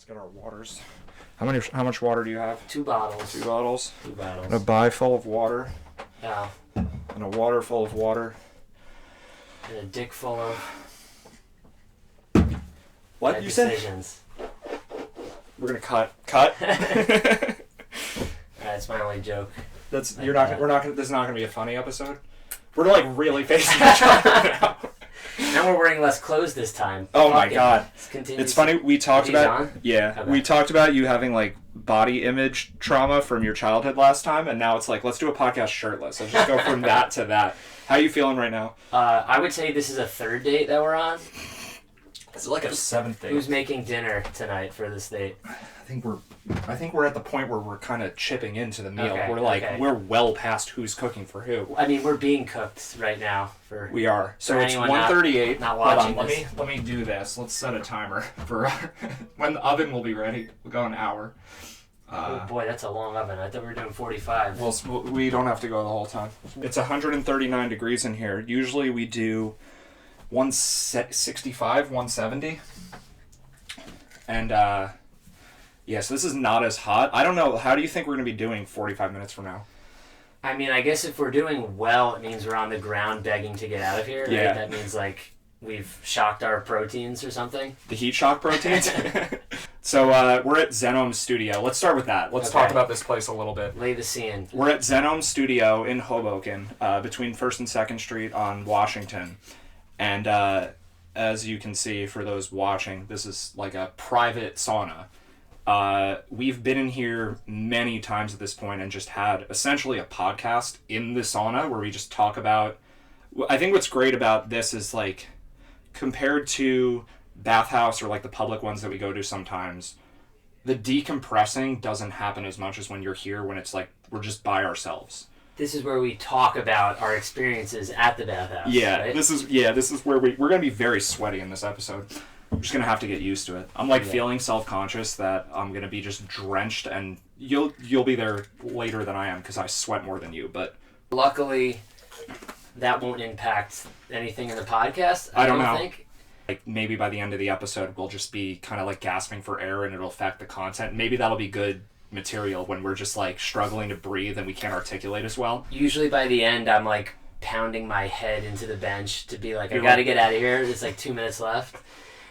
Let's get our waters. How much water do you have? 2 bottles. 2 bottles? 2 bottles. And a bai full of water. Yeah. And a water full of water. And a dick full of... What you said? Decisions. We're gonna cut. That's my only joke. This is not gonna be a funny episode. We're like really facing each other now. And we're wearing less clothes this time. Oh my god. It's funny, we talked about Okay. we talked about you having like body image trauma from your childhood last time, and now it's like, let's do a podcast shirtless. Let's just go from that to that. How are you feeling right now? I would say this is a 3rd date that we're on. It's like a 7th date. Who's making dinner tonight for this date? I think we're at the point where we're kind of chipping into the meal. Okay, we're well past who's cooking for who. I mean, we're being cooked right now. We are. So for it's anyone 1:38. not watching Hold on, this. let me do this. Let's set a timer for when the oven will be ready. We'll go an hour. Oh boy, that's a long oven. I thought we were doing 45. Well, we don't have to go the whole time. It's 139 degrees in here. Usually we do 165, 170. And yeah, so this is not as hot. I don't know. How do you think we're going to be doing 45 minutes from now? I mean, I guess if we're doing well, it means we're on the ground begging to get out of here. Right? Yeah. That means, like, we've shocked our proteins or something. The heat shock proteins? So we're at Zenome Studio. Let's start with that. Let's talk about this place a little bit. Lay the scene. We're at Zenome Studio in Hoboken, between 1st and 2nd Street on Washington. And as you can see, for those watching, this is like a private sauna. We've been in here many times at this point and just had essentially a podcast in the sauna where we just talk about... I think what's great about this is, like, compared to bathhouse or like the public ones that we go to sometimes, the decompressing doesn't happen as much as when you're here, when it's like we're just by ourselves. This is where we talk about our experiences at the bathhouse. Yeah, right? this is where we're gonna be very sweaty in this episode. I'm just gonna have to get used to it. I'm like feeling self-conscious that I'm gonna be just drenched, and you'll be there later than I am because I sweat more than you. But luckily, that won't impact anything in the podcast. I don't know. think. Like maybe by the end of the episode, we'll just be kind of like gasping for air, and it'll affect the content. Maybe that'll be good material when we're just like struggling to breathe and we can't articulate as well. Usually by the end, I'm like pounding my head into the bench to be like, I gotta get out of here. There's like 2 minutes left,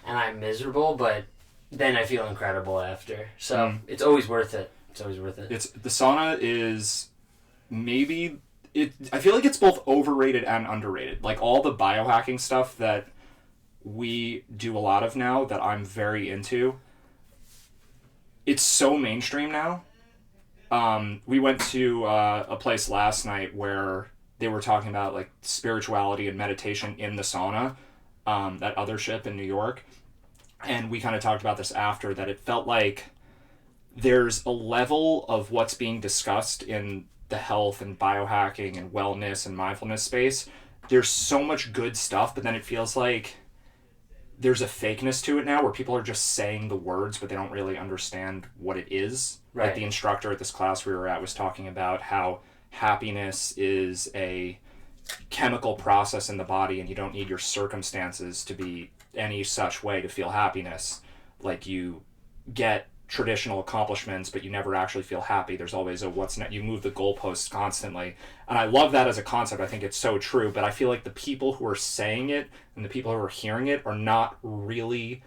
and I'm miserable, but then I feel incredible after. So it's always worth it. It's always worth it. The sauna is maybe I feel like it's both overrated and underrated. Like all the biohacking stuff that we do a lot of now that I'm very into, it's so mainstream now. We went to a place last night where they were talking about like spirituality and meditation in the sauna, that other ship in New York. And we kind of talked about this after, that it felt like there's a level of what's being discussed in the health and biohacking and wellness and mindfulness space. There's so much good stuff, but then it feels like there's a fakeness to it now where people are just saying the words, but they don't really understand what it is. Right. Like the instructor at this class we were at was talking about how happiness is a chemical process in the body, and you don't need your circumstances to be any such way to feel happiness. Like you get traditional accomplishments, but you never actually feel happy. There's always a what's next. You move the goalposts constantly. And I love that as a concept. I think it's so true, but I feel like the people who are saying it and the people who are hearing it are not really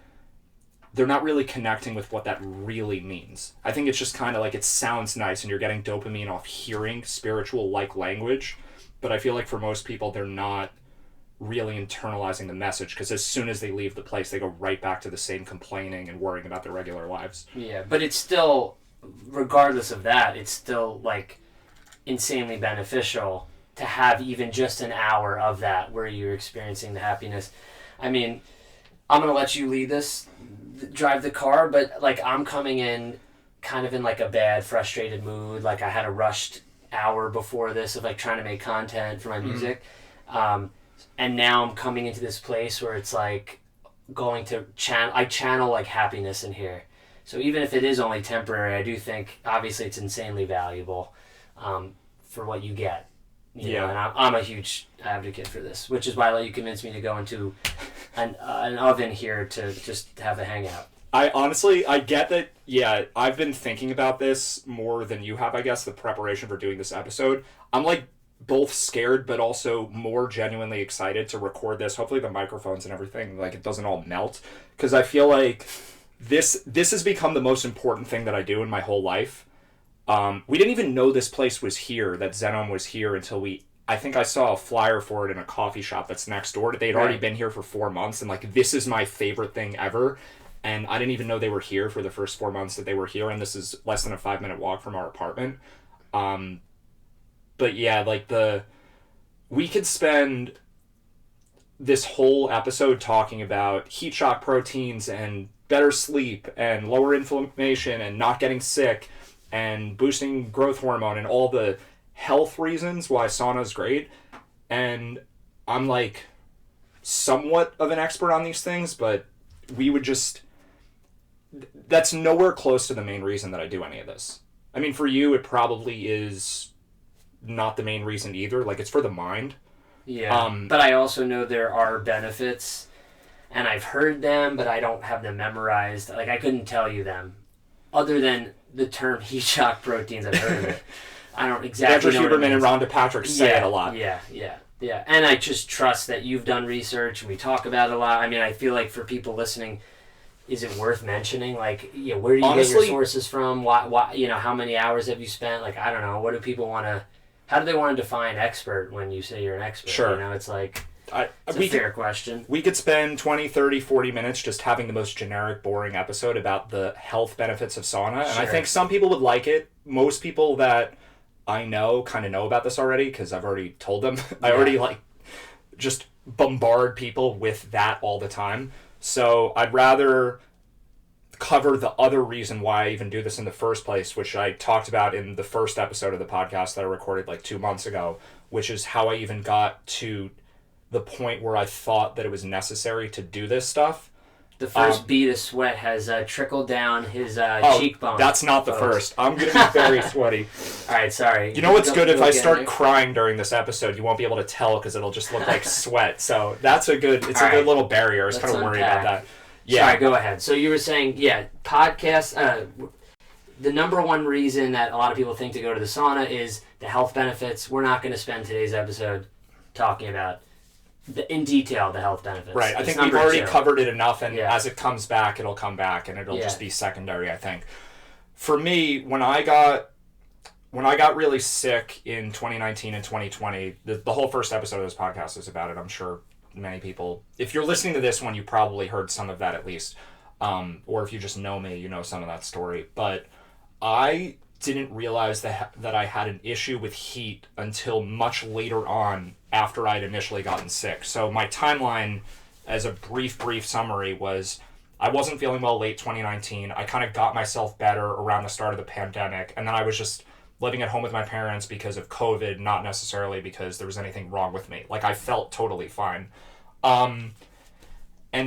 connecting with what that really means. I think it's just kind of like it sounds nice and you're getting dopamine off hearing spiritual like language, but I feel like for most people they're not really internalizing the message, because as soon as they leave the place they go right back to the same complaining and worrying about their regular lives. Yeah, but it's still, regardless of that, it's still like insanely beneficial to have even just an hour of that where you're experiencing the happiness. I mean, I'm gonna let you lead this, drive the car, but like I'm coming in kind of in like a bad, frustrated mood. Like I had a rushed hour before this of like trying to make content for my music. And now I'm coming into this place where it's like going to channel like happiness in here. So even if it is only temporary, I do think obviously it's insanely valuable for what you get. You know, and I'm a huge advocate for this, which is why I let you convince me to go into an oven here to just have a hangout. I honestly, I get that, yeah, I've been thinking about this more than you have, I guess, the preparation for doing this episode. I'm, like, both scared, but also more genuinely excited to record this. Hopefully the microphones and everything, like, it doesn't all melt. Because I feel like this has become the most important thing that I do in my whole life. We didn't even know this place was here, that Xenom was here, until I think I saw a flyer for it in a coffee shop that's next door. They'd already been here for 4 months, and, like, this is my favorite thing ever. And I didn't even know they were here for the first 4 months that they were here, and this is less than a 5-minute walk from our apartment. But yeah, like we could spend this whole episode talking about heat shock proteins and better sleep and lower inflammation and not getting sick and boosting growth hormone and all the health reasons why sauna is great. And I'm like somewhat of an expert on these things, but that's nowhere close to the main reason that I do any of this. I mean, for you, it probably is not the main reason either. Like, it's for the mind. Yeah. But I also know there are benefits, and I've heard them, but I don't have them memorized. Like, I couldn't tell you them. Other than the term heat shock proteins, I've heard of it. I don't exactly know. Andrew Huberman and Rhonda Patrick say it a lot. Yeah. And I just trust that you've done research, and we talk about it a lot. I mean, I feel like for people listening, is it worth mentioning? Like, where do you get your sources from? Why, how many hours have you spent? Like, I don't know. What do people want to... How do they want to define expert when you say you're an expert? Sure. It's like... It's a fair question. We could spend 20, 30, 40 minutes just having the most generic, boring episode about the health benefits of sauna. And I think some people would like it. Most people that I know kind of know about this already because I've already told them. I already, just bombard people with that all the time. So I'd rather cover the other reason why I even do this in the first place, which I talked about in the first episode of the podcast that I recorded 2 months ago, which is how I even got to the point where I thought that it was necessary to do this stuff. The first bead of sweat has trickled down his cheekbone. That's not the first. I'm going to be very sweaty. All right, sorry. You know what's good? If I start crying during this episode, you won't be able to tell because it'll just look like sweat. So that's a good little barrier. I was kind of worried about that. Yeah. Sorry, go ahead. So you were saying, podcasts, the number one reason that a lot of people think to go to the sauna is the health benefits. We're not going to spend today's episode talking about in detail the health benefits. Right. I think we've already covered it enough, and as it comes back, it'll come back, and it'll just be secondary, I think. For me, when I got really sick in 2019 and 2020, the whole first episode of this podcast is about it. I'm sure many people, if you're listening to this one, you probably heard some of that at least. Or if you just know me, you know some of that story. But I didn't realize that I had an issue with heat until much later on after I'd initially gotten sick. So my timeline, as a brief summary, was I wasn't feeling well late 2019. I kind of got myself better around the start of the pandemic. And then I was just living at home with my parents because of COVID, not necessarily because there was anything wrong with me. I felt totally fine. And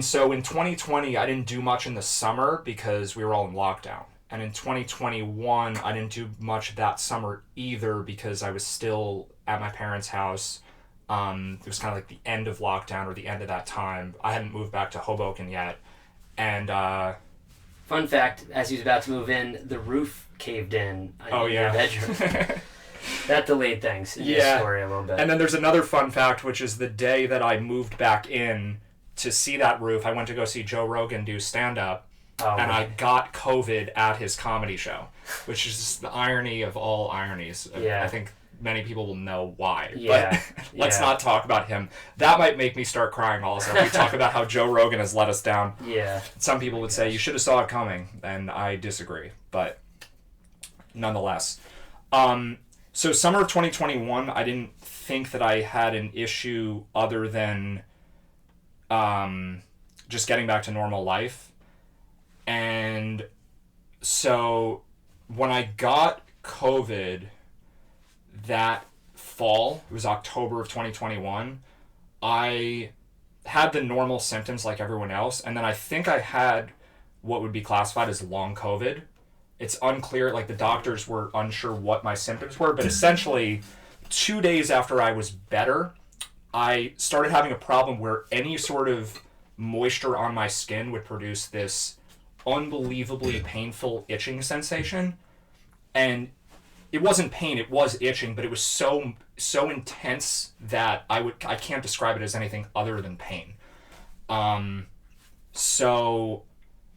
so in 2020, I didn't do much in the summer because we were all in lockdown. And in 2021, I didn't do much that summer either because I was still at my parents' house. It was kind of the end of lockdown or the end of that time. I hadn't moved back to Hoboken yet. And fun fact, as he was about to move in, the roof caved in your bedroom. That delayed things in this story a little bit. And then there's another fun fact, which is the day that I moved back in to see that roof, I went to go see Joe Rogan do stand-up. And I got COVID at his comedy show, which is just the irony of all ironies. Yeah. I think many people will know why. Yeah. But let's not talk about him. That might make me start crying also if we talk about how Joe Rogan has let us down. Yeah. Some people would say, you should have saw it coming, and I disagree. But nonetheless. So summer of 2021, I didn't think that I had an issue other than just getting back to normal life. And so when I got COVID that fall, it was October of 2021, I had the normal symptoms like everyone else. And then I think I had what would be classified as long COVID. It's unclear, the doctors were unsure what my symptoms were, but essentially 2 days after I was better, I started having a problem where any sort of moisture on my skin would produce this unbelievably painful itching sensation, and it wasn't pain, it was itching, but it was so intense that I can't describe it as anything other than pain. So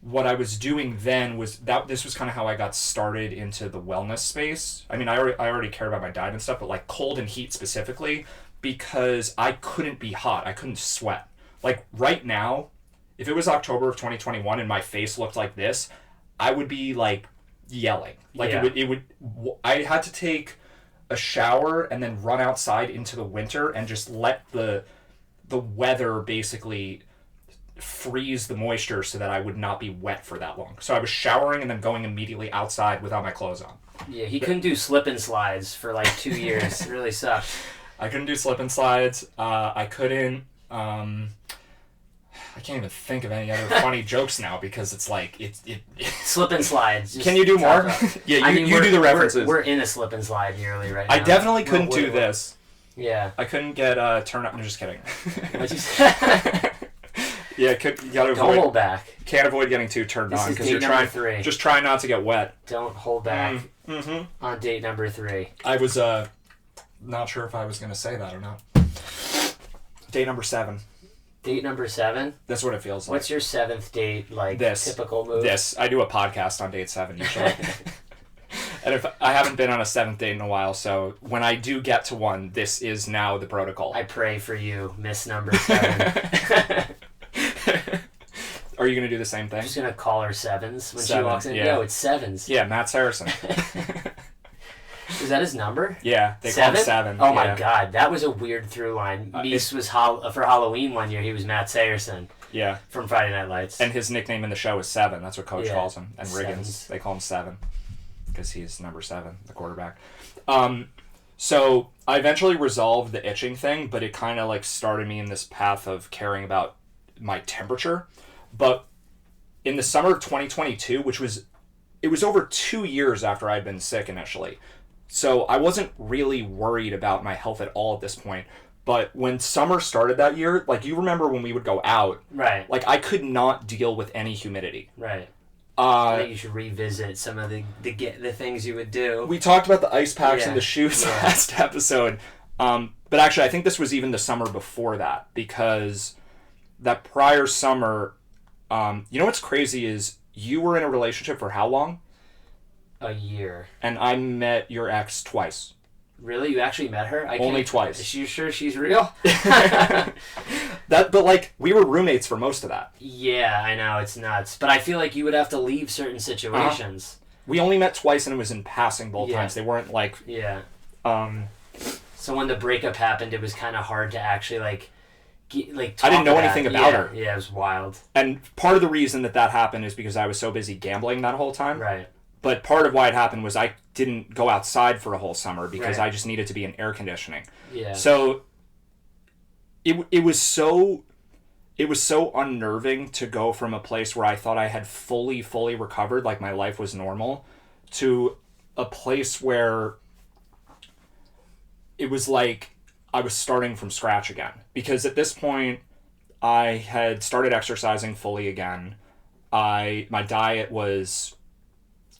what I was doing then was this was kind of how I got started into the wellness space. I mean, I already cared about my diet and stuff, but like cold and heat specifically, because I couldn't be hot. I couldn't sweat. Like right now, if it was October of 2021 and my face looked like this, I would be like yelling. Like it would I had to take a shower and then run outside into the winter and just let the weather basically freeze the moisture so that I would not be wet for that long. So I was showering and then going immediately outside without my clothes on. Yeah, he couldn't do slip and slides for like 2 years. It really sucked. I couldn't do slip and slides. I couldn't. I can't even think of any other funny jokes now because it's like it slip and slides. Can you do more? Yeah, you do the references. We're in a slip and slide nearly right now. I definitely couldn't do this. Yeah. I couldn't get turned up. I'm just kidding. What'd you say? Yeah, you gotta avoid. Don't hold back. Can't avoid getting too turned on because you're trying. 3. Just try not to get wet. Don't hold back. On date number 3. I was not sure if I was gonna say that or not. Date number 7. Date number 7? That's what it feels like. What's your 7th date, like, typical move? I do a podcast on date 7 usually. And if I haven't been on a 7th date in a while, so when I do get to one, this is now the protocol. I pray for you, Miss Number 7. Are you going to do the same thing? I'm just going to call her Sevens when she walks in. Yeah. No, it's Sevens. Yeah, Matt Saracen. Is that his number? Yeah, they call him 7. Oh my god, that was a weird through line. Mies was for Halloween one year, he was Matt Saracen. Yeah. From Friday Night Lights. And his nickname in the show is 7. That's what Coach calls him. And Sevens. Riggins, they call him 7 because he's number 7, the quarterback. So I eventually resolved the itching thing, but it kind of like started me in this path of caring about my temperature. But in the summer of 2022, it was over 2 years after I'd been sick initially. So I wasn't really worried about my health at all at this point. But when summer started that year, like you remember when we would go out, right? Like I could not deal with any humidity. Right. I think you should revisit some of the things you would do. We talked about the ice packs and the shoes last episode. But actually, I think this was even the summer before that because that prior summer, you know what's crazy is you were in a relationship for how long? A year. And I met your ex twice. Really? You actually met her? Only twice. Is you sure she's real? But like we were roommates for most of that. Yeah, I know, it's nuts. But I feel like you would have to leave certain situations. We only met twice and it was in passing both times. They weren't like So when the breakup happened, it was kind of hard to actually like I didn't know anything about her. Yeah, it was wild. And part of the reason that happened is because I was so busy gambling that whole time. Right. But part of why it happened was I didn't go outside for a whole summer because I just needed to be in air conditioning. Yeah. So it was so unnerving to go from a place where I thought I had fully recovered, like my life was normal, to a place where it was like I was starting from scratch again. Because at this point I had started exercising fully again. My diet was,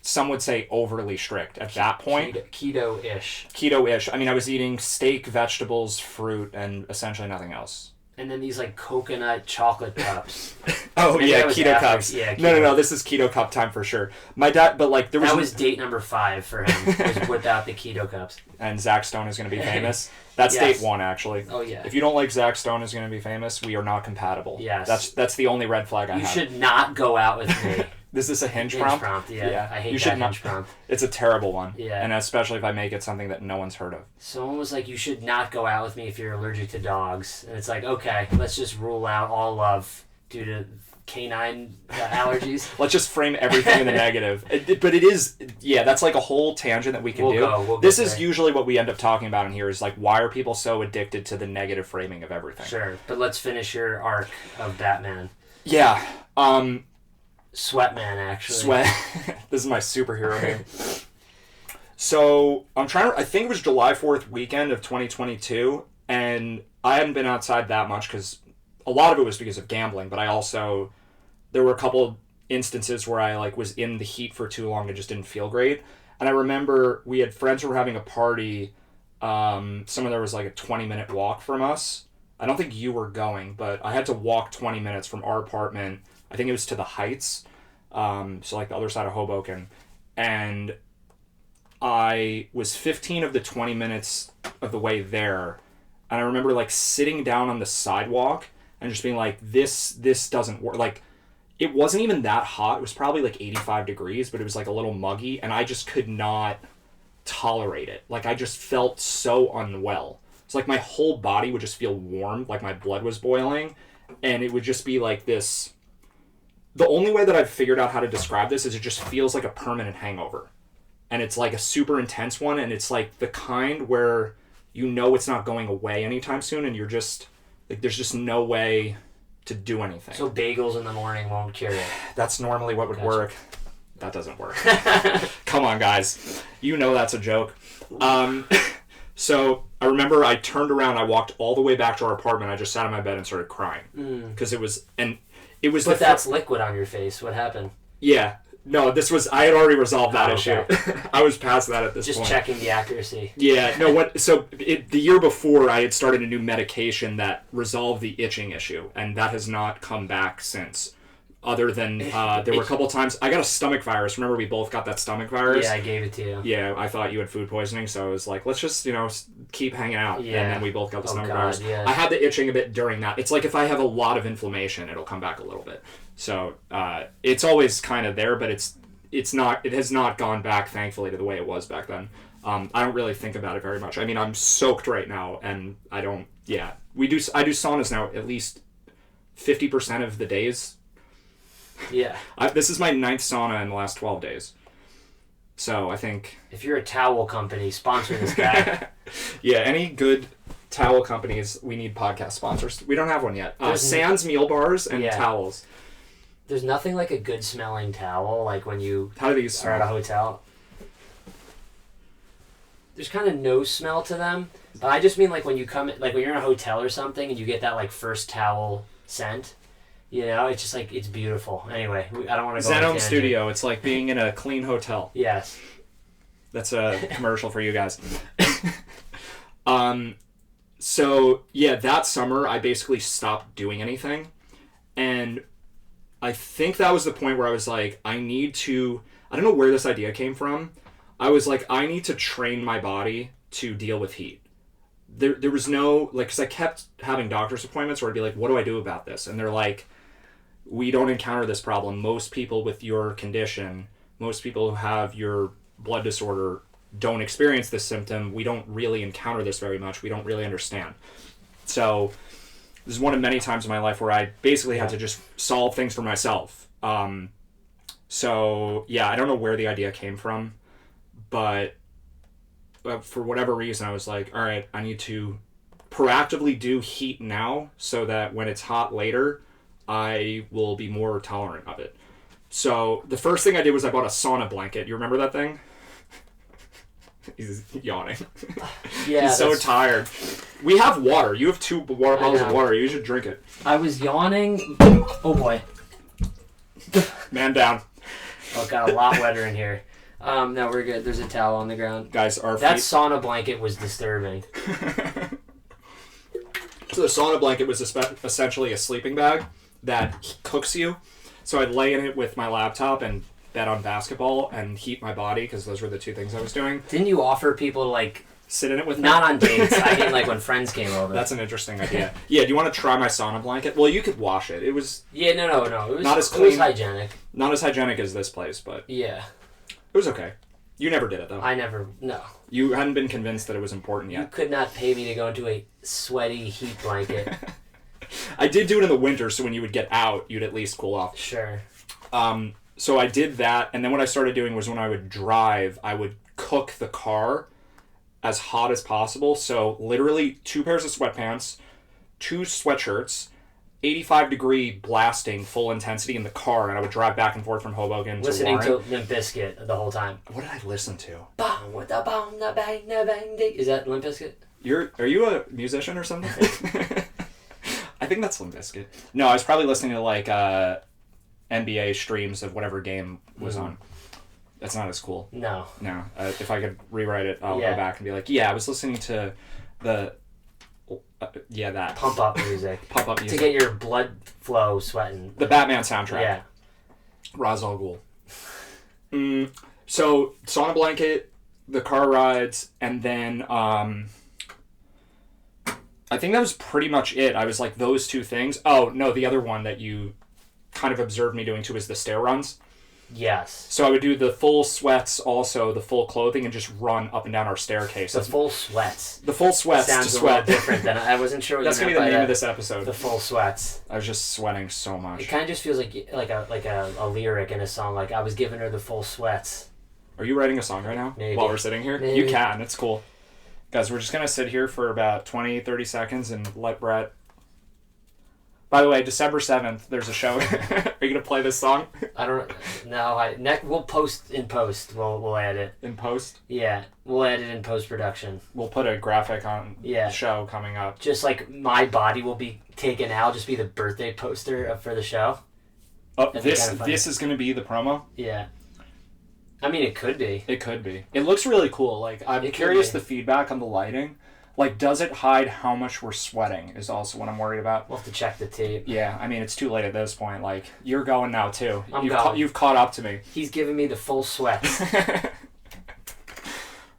some would say, overly strict at that point. Keto-ish. I mean, I was eating steak, vegetables, fruit, and essentially nothing else. And then these, like, coconut chocolate cups. Keto cups. Yeah, keto. No, this is keto cup time for sure. My dad, but, like, there was... That was date number 5 for him, was without the keto cups. And Zach Stone is going to be famous. That's date 1, actually. Oh, yeah. If you don't like Zach Stone is going to be famous, we are not compatible. Yes. That's the only red flag I have. You should not go out with me. Is this a hinge prompt? Yeah. I hate that hinge prompt. It's a terrible one. Yeah. And especially if I make it something that no one's heard of. Someone was like, you should not go out with me if you're allergic to dogs. And it's like, okay, let's just rule out all love due to canine allergies. Let's just frame everything in the negative. But it is, that's like a whole tangent that we can do. We'll this is usually what we end up talking about in here is like, why are people so addicted to the negative framing of everything? Sure. But let's finish your arc of Batman. Yeah. Sweatman, actually. This is my superhero name. So I think it was July 4th weekend of 2022, and I hadn't been outside that much because a lot of it was because of gambling, but there were a couple instances where I like was in the heat for too long and just didn't feel great. And I remember we had friends who were having a party. Some of there was like a 20-minute walk from us. I don't think you were going, but I had to walk 20 minutes from our apartment. I think it was to the Heights, so like the other side of Hoboken. And I was 15 of the 20 minutes of the way there. And I remember like sitting down on the sidewalk and just being like, this doesn't work. Like, it wasn't even that hot. It was probably like 85 degrees, but it was like a little muggy, and I just could not tolerate it. Like, I just felt so unwell. It's like my whole body would just feel warm, like my blood was boiling, and it would just be like this. The only way that I've figured out how to describe this is it just feels like a permanent hangover. And it's like a super intense one, and it's like the kind where you know it's not going away anytime soon, and you're just like, there's just no way to do anything. So bagels in the morning won't cure it. That's normally what would work. That doesn't work. Come on, guys. You know that's a joke. So I remember I turned around, I walked all the way back to our apartment, I just sat in my bed and started crying. Because it was... But that's liquid on your face. What happened? Yeah. No, I had already resolved that issue. Okay. I was past that at this point. Just checking the accuracy. Yeah, no, the year before, I had started a new medication that resolved the itching issue, and that has not come back since. Other than, there were a couple times, I got a stomach virus. Remember we both got that stomach virus? Yeah, I gave it to you. Yeah, I thought you had food poisoning, so I was like, let's just, keep hanging out. Yeah. And then we both got the stomach virus. Yeah. I had the itching a bit during that. It's like if I have a lot of inflammation, it'll come back a little bit. So, it's always kind of there, but it has not gone back, thankfully, to the way it was back then. I don't really think about it very much. I mean, I'm soaked right now, and I do saunas now at least 50% of the days. Yeah. This is my 9th sauna in the last 12 days. So I think... If you're a towel company, sponsor this guy. Yeah, any good towel companies, we need podcast sponsors. We don't have one yet. Sans meal bars and towels. There's nothing like a good smelling towel, like when you How do these smell? are at a hotel. There's kind of no smell to them. But I just mean like when you come, like when you're in a hotel or something and you get that like first towel scent. It's just like, it's beautiful. Anyway, I don't want to go on a Zenome tangent. Studio, it's like being in a clean hotel. Yes. That's a commercial for you guys. So, yeah, that summer, I basically stopped doing anything. And I think that was the point where I was like, I don't know where this idea came from. I was like, I need to train my body to deal with heat. There was no, like, because I kept having doctor's appointments where I'd be like, what do I do about this? And they're like, we don't encounter this problem. Most people with your condition, most people who have your blood disorder don't experience this symptom. We don't really encounter this very much. We don't really understand. So this is one of many times in my life where I basically had to just solve things for myself. So, yeah, I don't know where the idea came from, but for whatever reason, I was like, all right, I need to proactively do heat now so that when it's hot later, I will be more tolerant of it. So the first thing I did was I bought a sauna blanket. You remember that thing? He's yawning. Yeah. He's so tired. We have water. You have 2 bottles of water. You should drink it. I was yawning. Oh boy. Man down. Oh, it got a lot wetter in here. No, we're good. There's a towel on the ground. Guys, that sauna blanket was disturbing. So the sauna blanket was essentially a sleeping bag that cooks you. So I'd lay in it with my laptop and bet on basketball and heat my body, because those were the 2 things I was doing. Didn't you offer people to, like... sit in it with me? Not on dates. I mean, like, when friends came over. That's an interesting idea. Yeah, do you want to try my sauna blanket? Well, you could wash it. It was... Yeah, no. It was, not as clean. It was hygienic. Not as hygienic as this place, but... Yeah. It was okay. You never did it, though. No. You hadn't been convinced that it was important yet. You could not pay me to go into a sweaty heat blanket. I did do it in the winter, so when you would get out, you'd at least cool off. Sure. So I did that, and then what I started doing was when I would drive, I would cook the car as hot as possible. So literally 2 pairs of sweatpants, 2 sweatshirts, 85-degree blasting, full intensity in the car, and I would drive back and forth from Hoboken to Warren. Listening to Limp Bizkit the whole time. What did I listen to? Bang with the bang, the bang, the bang. Is that Limp Bizkit? Are you a musician or something? I think that's Limp Bizkit. No, I was probably listening to like NBA streams of whatever game was on. That's not as cool. No. No. If I could rewrite it, I'll Yeah. go back and be like, yeah, I was listening to the that Pump up music. Pump up To music. get your blood flow sweating. The Batman soundtrack. Yeah. Ra's al Ghul. So sauna blanket, the car rides, and then I think that was pretty much it. I was like, those two things. Oh no, the other one that you kind of observed me doing too is the stair runs. Yes. So I would do the full sweats, also the full clothing, and just run up and down our staircase. The full sweats. The full sweats Sounds to a little sweat. different than I wasn't sure what That's you gonna be meant the by name of that. this episode. The full sweats. I was just sweating so It much. kind of just feels like a lyric in a song. Like I was giving her the full sweats. Are you writing a song right now? Maybe. While we're sitting here? Maybe. You can. It's cool. Guys, we're just going to sit here for about 20, 30 seconds and let Brett... By the way, December 7th, there's a show. Are you going to play this song I don't know. We'll post in post. We'll add it. in post? Yeah, we'll add it in post production. We'll put a graphic on Yeah. the show coming up. Just like my body will be taken out, just be the birthday poster for the show. Oh, That'd be kinda funny. this is going to be the promo? Yeah. I mean, it could be. It could be. It looks really cool. Like, I'm It could curious be. the feedback on the lighting. Like, does it hide how much we're sweating is also what I'm worried about. We'll have to check the tape. Yeah, I mean, it's too late at this point. Like, you're going now, too. I'm You've going. You've caught up to me. He's giving me the full sweats.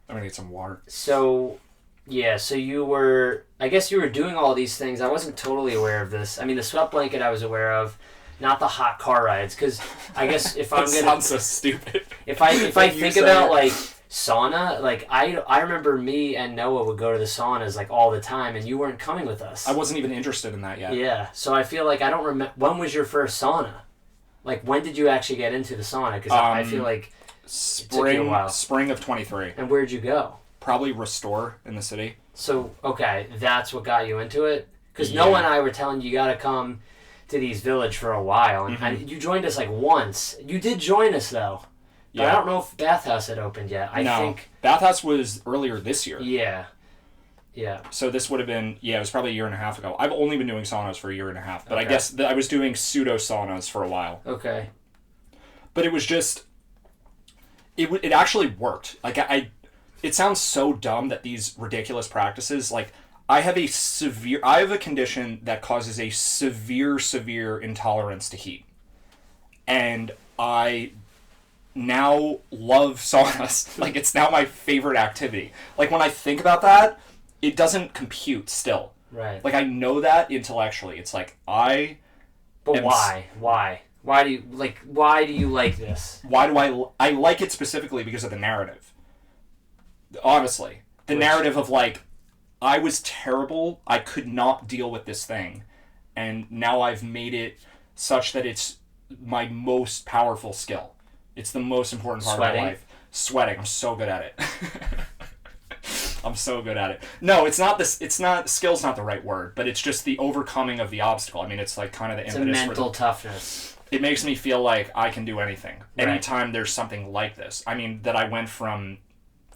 I'm gonna need some water. So, yeah, so you were, I guess you were doing all these things. I wasn't totally aware of this. I mean, the sweat blanket I was aware of, not the hot car rides, because I guess if I'm That gonna, sounds so stupid. if I You think say about it. like sauna, like I remember me and Noah would go to the saunas like all the time, and you weren't coming with us. I wasn't even interested in that yet. Yeah, so I feel like I don't remember, when was your first sauna? Like, when did you actually get into the sauna? Because I feel like, took you a while. Spring of 23. and where'd you go? Probably Restore in the city. So, okay, that's what got you into it? Because Yeah. Noah and I were telling you gotta come to these village for a while, and you joined us like once. You did join us though. But I don't know if Bathhouse had opened yet. I no, think, Bathhouse was earlier this year. yeah. Yeah. So this would have been, it was probably a year and a half ago. I've only been doing saunas for a year and a half, but I Okay. guess I was doing pseudo saunas for a while. Okay. But it was just, it actually worked. Like it sounds so dumb that these ridiculous practices, like I have a condition that causes a severe intolerance to heat. And I now love saunas. Like, it's now my favorite activity. Like, when I think about that, it doesn't compute still. Right. Like, I know that intellectually. It's like, But am why? Why do you like this? why do I like it specifically because of the narrative. Honestly. The Which- narrative of, like, I was terrible, I could not deal with this thing, and now I've made it such that it's my most powerful skill. It's the most important part Sweating? of my life. Sweating. I'm so good at it. I'm so good at it. No, it's not this. It's not, skill's not the right word, but it's just the overcoming of the obstacle. I mean, it's like kind of the It's a impetus for mental toughness. it makes me feel like I can do anything. Right. Anytime there's something like this. I mean, that I went from,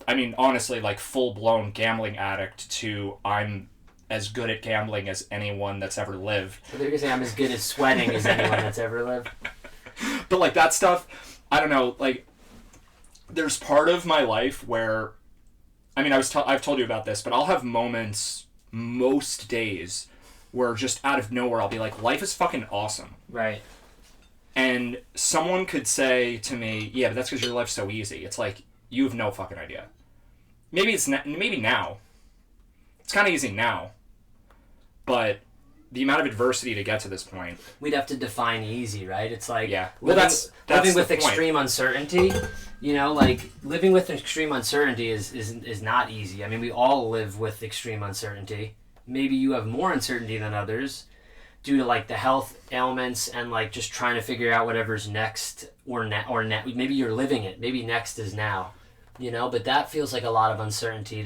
honestly, like full-blown gambling addict to I'm as good at gambling as anyone that's ever lived. So they're gonna say I'm as good at sweating as anyone that's ever lived. But, like, that stuff, I don't know, like, there's part of my life where, I've told you about this, but I'll have moments most days where just out of nowhere I'll be like, life is fucking awesome. Right. And someone could say to me, yeah, but that's because your life's so easy. It's like, you have no fucking idea. Maybe now. It's kind of easy now. But the amount of adversity to get to this point. We'd have to define easy, right? It's like Yeah. Well, living, that's living the with point. extreme uncertainty. You know, like living with extreme uncertainty is not easy. I mean, we all live with extreme uncertainty. Maybe you have more uncertainty than others due to like the health ailments and like just trying to figure out whatever's next maybe you're living it. Maybe next is now. You know, but that feels like a lot of uncertainty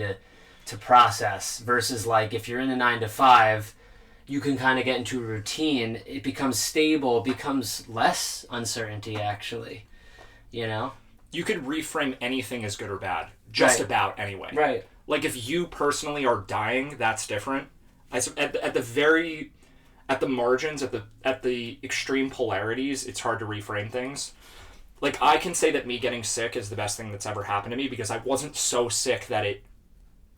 to process versus like if you're in a 9 to 5, you can kind of get into a routine. It becomes stable, it becomes less uncertainty actually. You know? You could reframe anything as good or bad. Just Right. about anyway. Right. Like, if you personally are dying, that's different. At the very at the margins, at the extreme polarities, it's hard to reframe things. Like, I can say that me getting sick is the best thing that's ever happened to me because I wasn't so sick that it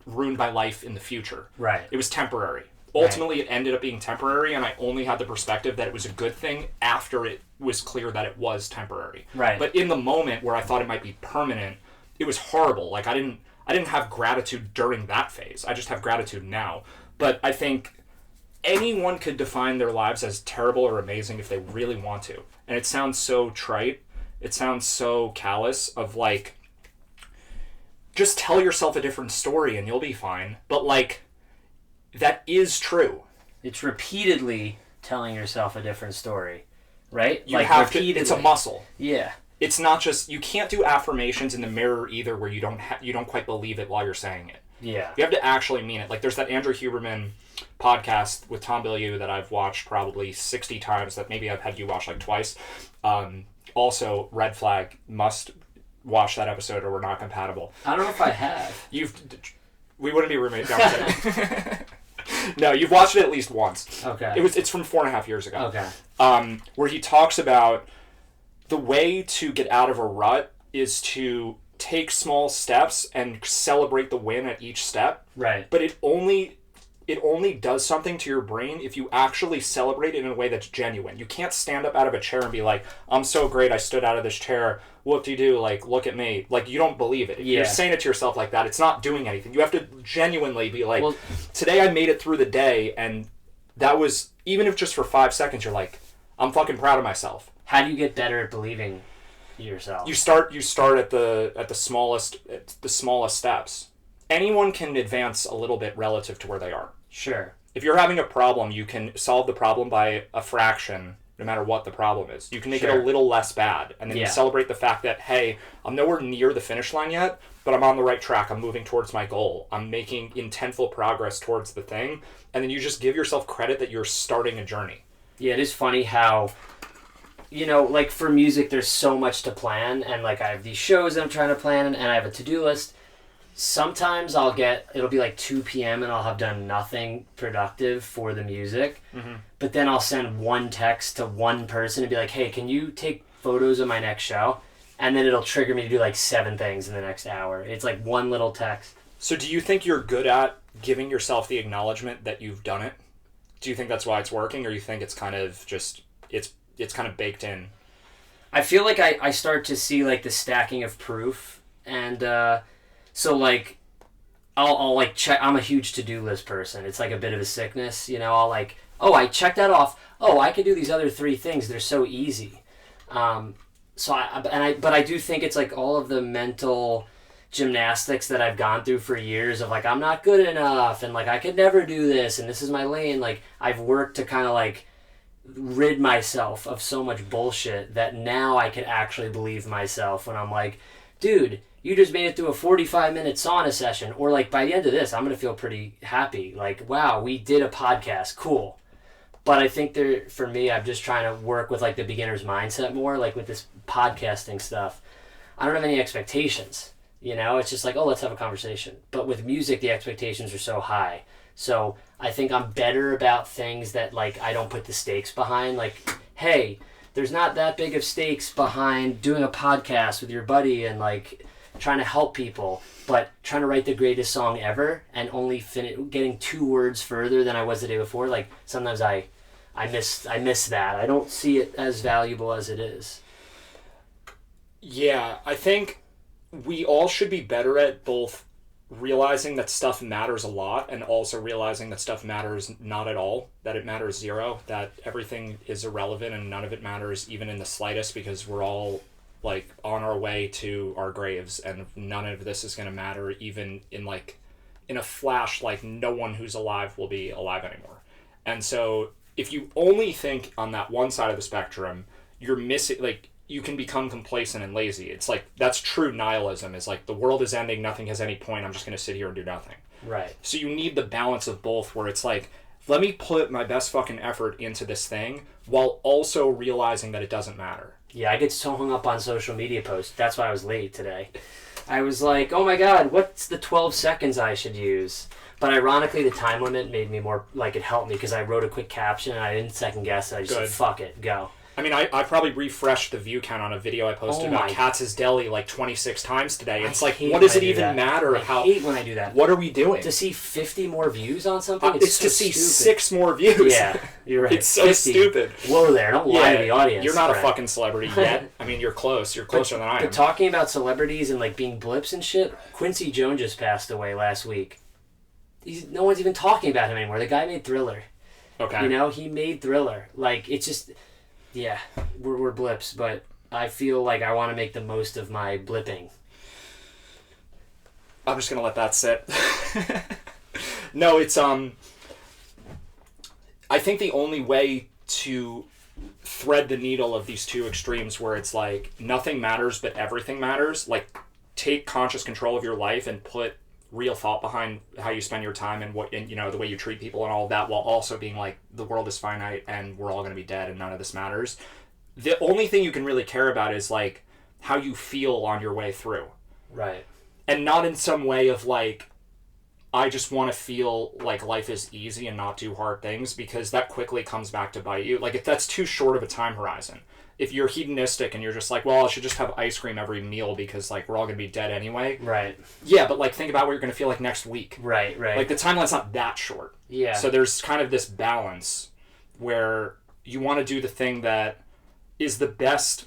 ruined my life in the future. Right. It was temporary. Ultimately, it ended up being temporary, and I only had the perspective that it was a good thing after it was clear that it was temporary. Right. But in the moment where I thought it might be permanent, it was horrible. Like, I didn't have gratitude during that phase. I just have gratitude now. But I think anyone could define their lives as terrible or amazing if they really want to. And it sounds so trite. It sounds so callous of, like, just tell yourself a different story and you'll be fine. But, like, that is true. It's repeatedly telling yourself a different story, right? You have to. It's a muscle. Yeah. It's not just, you can't do affirmations in the mirror either where you don't quite believe it while you're saying it. Yeah. You have to actually mean it. Like, there's that Andrew Huberman podcast with Tom Bilyeu that I've watched probably 60 times that maybe I've had you watch like twice. Also, Red Flag, must watch that episode or we're not compatible. I don't know if I have. We wouldn't be roommates. No, you've watched it at least once. Okay. It's from 4.5 years ago. Okay. Where he talks about the way to get out of a rut is to take small steps and celebrate the win at each step. Right. But it only does something to your brain if you actually celebrate it in a way that's genuine. You can't stand up out of a chair and be like, I'm so great, I stood out of this chair. Whoop-de-doo, like, look at me. Like, you don't believe it. If you're saying it to yourself like that, it's not doing anything. You have to genuinely be like, well, today I made it through the day, and that was, even if just for 5 seconds, you're like, I'm fucking proud of myself. How do you get better at believing yourself? You start at the smallest steps. Anyone can advance a little bit relative to where they are. Sure. If you're having a problem, you can solve the problem by a fraction, no matter what the problem is. You can make it a little less bad. And then you celebrate the fact that, hey, I'm nowhere near the finish line yet, but I'm on the right track. I'm moving towards my goal. I'm making intentful progress towards the thing. And then you just give yourself credit that you're starting a journey. Yeah, it is funny how, you know, like for music, there's so much to plan. And like I have these shows that I'm trying to plan and I have a to-do list. Sometimes it'll be like 2 p.m. and I'll have done nothing productive for the music. Mm-hmm. But then I'll send one text to one person and be like, hey, can you take photos of my next show? And then it'll trigger me to do like 7 things in the next hour. It's like one little text. So do you think you're good at giving yourself the acknowledgement that you've done it? Do you think that's why it's working, or you think it's kind of just, it's kind of baked in? I feel like I start to see like the stacking of proof, and so like I'll like check. I'm a huge to-do list person. It's like a bit of a sickness, you know. I'll like, oh, I checked that off. Oh, I could do these other 3 things. They're so easy. But I do think it's like all of the mental gymnastics that I've gone through for years of like, I'm not good enough and like I could never do this and this is my lane. Like I've worked to kind of like rid myself of so much bullshit that now I can actually believe myself when I'm like, dude, you just made it through a 45-minute sauna session, or like by the end of this, I'm going to feel pretty happy. Like, wow, we did a podcast. Cool. But I think for me, I'm just trying to work with like the beginner's mindset more, like with this podcasting stuff. I don't have any expectations, you know? It's just like, oh, let's have a conversation. But with music, the expectations are so high. So I think I'm better about things that like I don't put the stakes behind. Like, hey, there's not that big of stakes behind doing a podcast with your buddy and like trying to help people, but trying to write the greatest song ever and only getting 2 words further than I was the day before. Like sometimes I miss that. I don't see it as valuable as it is. Yeah, I think we all should be better at both realizing that stuff matters a lot and also realizing that stuff matters not at all, that it matters 0, that everything is irrelevant and none of it matters even in the slightest because we're all like on our way to our graves and none of this is going to matter even in a flash. Like no one who's alive will be alive anymore. And so if you only think on that one side of the spectrum, you're missing, like, you can become complacent and lazy. It's like, that's true nihilism. Is like, the world is ending, nothing has any point, I'm just going to sit here and do nothing. Right. So you need the balance of both, where it's like, let me put my best fucking effort into this thing while also realizing that it doesn't matter. Yeah, I get so hung up on social media posts. That's why I was late today. I was like, oh my god, what's the 12 seconds I should use? But ironically, the time limit made me more, like, it helped me because I wrote a quick caption and I didn't second guess it. I just said, fuck it, go. I mean, I probably refreshed the view count on a video I posted about Katz's Deli like 26 times today. It's like, what does it even matter? I hate when I do that. What are we doing? To see 50 more views on something? It's so to see stupid. 6 more views. Yeah, you're right. It's so 50. stupid. Whoa there, don't lie to the audience. You're not a fucking celebrity yet. I mean, you're close. You're closer than I am. But talking about celebrities and like being blips and shit, Quincy Jones just passed away last week. No one's even talking about him anymore. The guy made Thriller. Okay. You know, he made Thriller. Like, it's just... Yeah, we're blips, but I feel like I want to make the most of my blipping. I'm just gonna let that sit. No, it's I think the only way to thread the needle of these two extremes where it's like nothing matters but everything matters, like take conscious control of your life and put real thought behind how you spend your time and what, and you know, the way you treat people and all of that, while also being like, the world is finite and we're all going to be dead and none of this matters. The only thing you can really care about is like how you feel on your way through. Right. And not in some way of like, I just want to feel like life is easy and not do hard things, because that quickly comes back to bite you. Like, if that's too short of a time horizon, if you're hedonistic and you're just like, well, I should just have ice cream every meal because like we're all going to be dead anyway. Right. Yeah, but like think about what you're going to feel like next week. Right. Like the timeline's not that short. Yeah. So there's kind of this balance where you want to do the thing that is the best.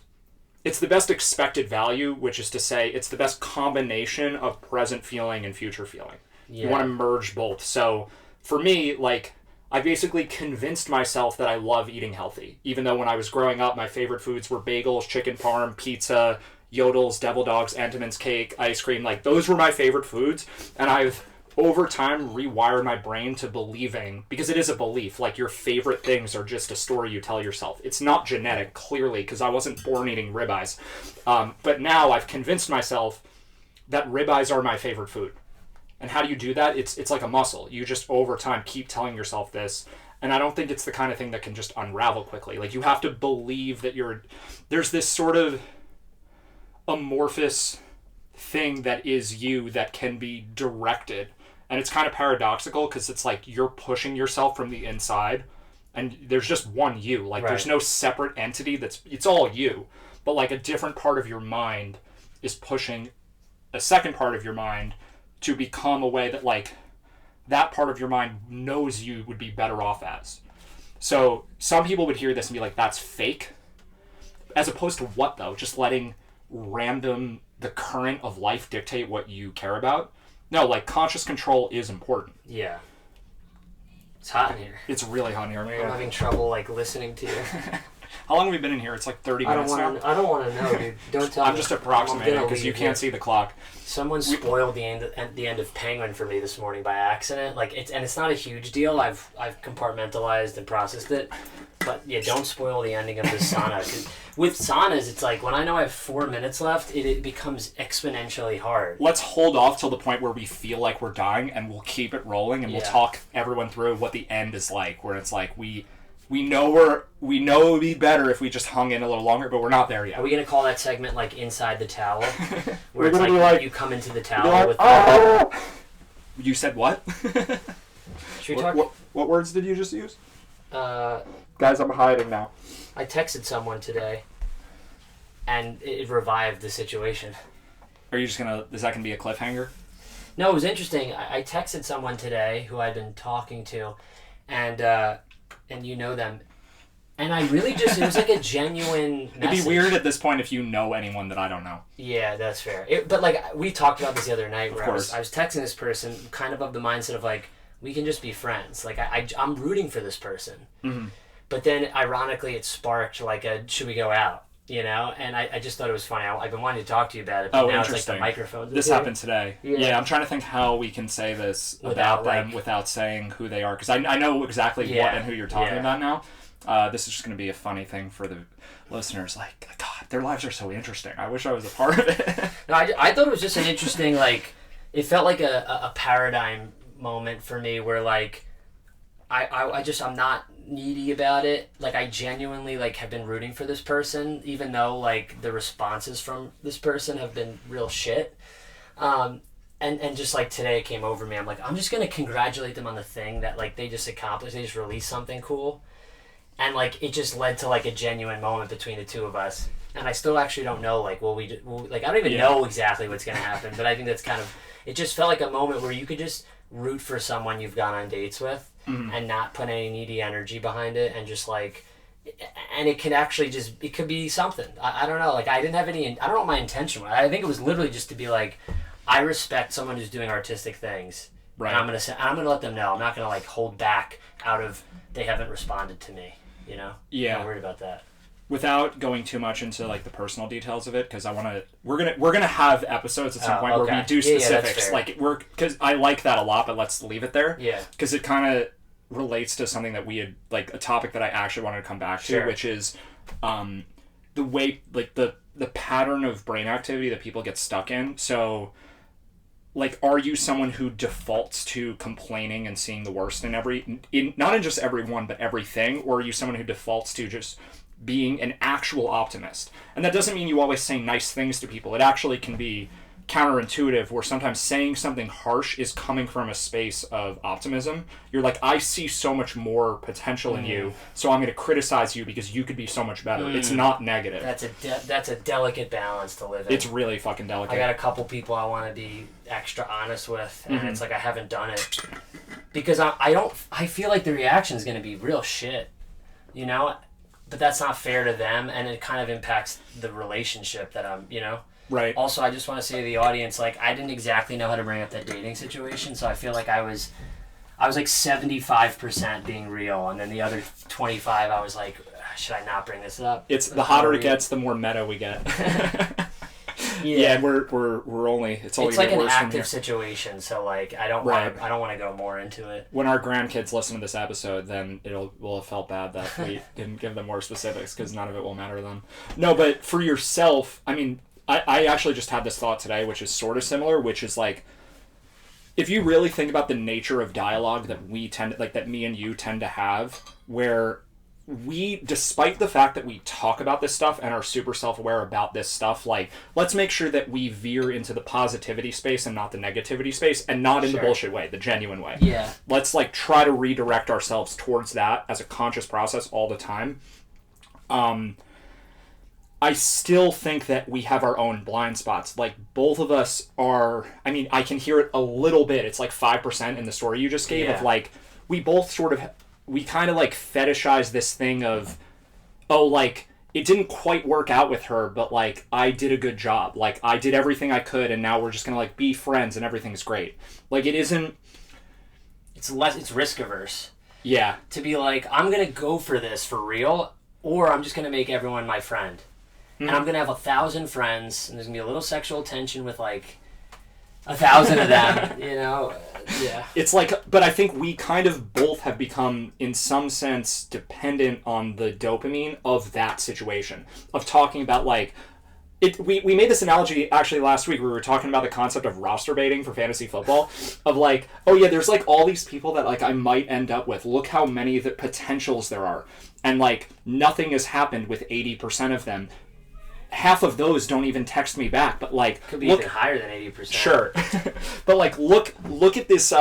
It's the best expected value, which is to say it's the best combination of present feeling and future feeling. Yeah. You want to merge both. So for me, like, I basically convinced myself that I love eating healthy, even though when I was growing up, my favorite foods were bagels, chicken parm, pizza, Yodels, Devil Dogs, Entenmann's cake, ice cream. Like, those were my favorite foods. And I've, over time, rewired my brain to believing, because it is a belief, like your favorite things are just a story you tell yourself. It's not genetic, clearly, because I wasn't born eating ribeyes. But now I've convinced myself that ribeyes are my favorite food. And how do you do that? It's like a muscle. You just, over time, keep telling yourself this. And I don't think it's the kind of thing that can just unravel quickly. Like, you have to believe that there's this sort of amorphous thing that is you that can be directed. And it's kind of paradoxical, because it's like you're pushing yourself from the inside. And there's just one you. Like, There's no separate entity it's all you. But, like, a different part of your mind is pushing a second part of your mind to become a way that, like, that part of your mind knows you would be better off as. So some people would hear this and be like, that's fake. As opposed to what, though? Just letting the current of life dictate what you care about? No, like, conscious control is important. Yeah. It's hot in here. It's really hot in here. I'm having trouble, like, listening to you. How long have we been in here? It's like 30 minutes now. I don't want to know, dude. Don't tell me. I'm just approximating because you can't see the clock. Someone spoiled the end of Penguin for me this morning by accident. Like, it's not a huge deal. I've compartmentalized and processed it. But yeah, don't spoil the ending of the sauna. 'Cause with saunas, it's like when I know I have 4 minutes left, it becomes exponentially hard. Let's hold off till the point where we feel like we're dying, and we'll keep it rolling, and we'll talk everyone through what the end is like. Where it's like we know it would be better if we just hung in a little longer, but we're not there yet. Are we gonna call that segment like Inside the Towel, where it's like you come into the towel like, with? You said what? Should we talk? What words did you just use? Guys, I'm hiding now. I texted someone today, and it revived the situation. Are you just gonna? Is that gonna be a cliffhanger? No, it was interesting. I texted someone today who I'd been talking to, and you know them, and I really just, it was like a genuine message. It'd be weird at this point if you know anyone that I don't know. Yeah, that's fair. But like, we talked about this the other night where I was texting this person kind of the mindset of like, we can just be friends. Like, I'm rooting for this person. Mm-hmm. But then ironically it sparked like should we go out? You know, and I just thought it was funny. I've been wanting to talk to you about it, but now it's like the microphones. This happened today. Yeah, I'm trying to think how we can say this about them without saying who they are, because I know exactly what and who you're talking about now. This is just going to be a funny thing for the listeners. Like, God, their lives are so interesting. I wish I was a part of it. No, I thought it was just an interesting, like, it felt like a paradigm moment for me where, like, I'm not needy about it. Like, I genuinely, like, have been rooting for this person, even though, like, the responses from this person have been real shit. And just like today it came over me, I'm like, I'm just gonna congratulate them on the thing that like they just accomplished. They just released something cool, and like it just led to like a genuine moment between the two of us. And I still actually don't know, like, like I don't even know exactly what's gonna happen, but I think that's kind of, it just felt like a moment where you could just root for someone you've gone on dates with, and not put any needy energy behind it, and just like, and it could actually just, it could be something. I don't know, like I didn't have any, I don't know what my intention was. I think it was literally just to be like, I respect someone who's doing artistic things. Right. And I'm gonna let them know. I'm not gonna like hold back out of they haven't responded to me. You know. Yeah. I'm not worried about that. Without going too much into like the personal details of it, because we're gonna have episodes at some point where we do specifics. Because I like that a lot, but let's leave it there. Yeah. Because it kind of relates to something that we had, like a topic that I actually wanted to come back to, which is the way, like the pattern of brain activity that people get stuck in. So, like, are you someone who defaults to complaining and seeing the worst in not in just everyone, but everything? Or are you someone who defaults to just being an actual optimist? And that doesn't mean you always say nice things to people. It actually can be counterintuitive, where sometimes saying something harsh is coming from a space of optimism. You're like, I see so much more potential in you, so I'm going to criticize you because you could be so much better. It's not negative. That's a delicate balance to live in. It's really fucking delicate. I got a couple people I want to be extra honest with, and it's like I haven't done it because I feel like the reaction is going to be real shit, you know, but that's not fair to them, and it kind of impacts the relationship that I'm, you know. Right. Also, I just want to say to the audience, like, I didn't exactly know how to bring up that dating situation, so I feel like I was like 75% being real, and then the other 25, I was like, should I not bring this up? It's the hotter it gets, the more meta we get. Yeah, we're only it's like an active situation, so like I don't want to go more into it. When our grandkids listen to this episode, then we'll have felt bad that we didn't give them more specifics, because none of it will matter to them. No, but for yourself, I mean, I actually just had this thought today, which is sort of similar, which is like, if you really think about the nature of dialogue that that me and you tend to have, where we, despite the fact that we talk about this stuff and are super self-aware about this stuff, like, let's make sure that we veer into the positivity space and not the negativity space, and not in the bullshit way, the genuine way. Yeah. Let's like try to redirect ourselves towards that as a conscious process all the time. I still think that we have our own blind spots. Like, both of us are, I mean, I can hear it a little bit. It's like 5% in the story you just gave of like, we both we kind of like fetishize this thing of, oh, like, it didn't quite work out with her, but like, I did a good job. Like, I did everything I could, and now we're just gonna like be friends and everything's great. Like, it isn't. It's risk averse. Yeah. To be like, I'm gonna go for this for real, or I'm just gonna make everyone my friend. And I'm going to have 1,000 friends, and there's going to be a little sexual tension with, like, 1,000 of them, you know? Yeah. It's like, but I think we kind of both have become, in some sense, dependent on the dopamine of that situation. Of talking about, like, we made this analogy, actually, last week. We were talking about the concept of roster baiting for fantasy football. Of, like, oh, yeah, there's, like, all these people that, like, I might end up with. Look how many the potentials there are. And, like, nothing has happened with 80% of them. Half of those don't even text me back, but like, could be even higher than 80%. Sure. But like, look at this